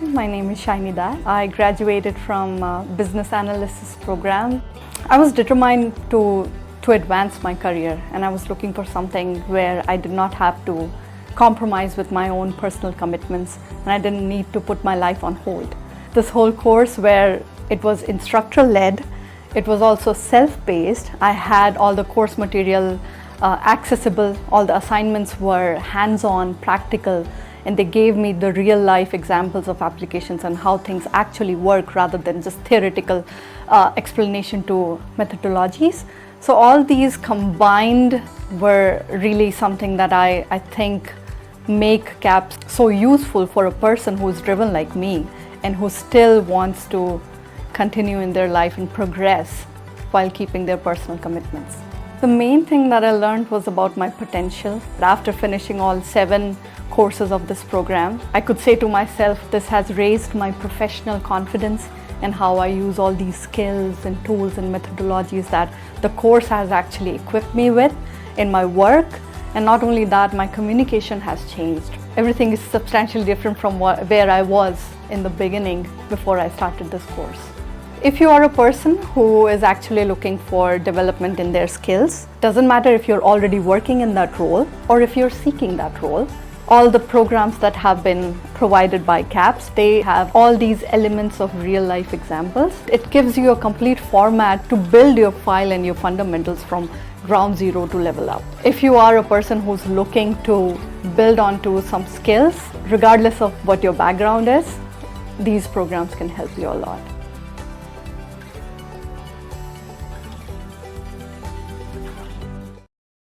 My name is Shynee. I graduated from Business Analyst program. I was determined to advance my career, and I was looking for something where I did not have to compromise with my own personal commitments, and I didn't need to put my life on hold. This whole course, where it was instructor-led, it was also self-paced. I had all the course material accessible, all the assignments were hands-on, practical, and they gave me the real-life examples of applications and how things actually work rather than just theoretical explanation to methodologies. So all these combined were really something that I think make CAPS so useful for a person who's driven like me and who still wants to continue in their life and progress while keeping their personal commitments. The main thing that I learned was about my potential. After finishing all 7 courses of this program, I could say to myself, this has raised my professional confidence and how I use all these skills and tools and methodologies that the course has actually equipped me with in my work. And not only that, my communication has changed. Everything is substantially different from where I was in the beginning before I started this course. If you are a person who is actually looking for development in their skills, doesn't matter if you're already working in that role or if you're seeking that role, all the programs that have been provided by CAPS, they have all these elements of real-life examples. It gives you a complete format to build your file and your fundamentals from ground zero to level up. If you are a person who's looking to build onto some skills, regardless of what your background is, these programs can help you a lot.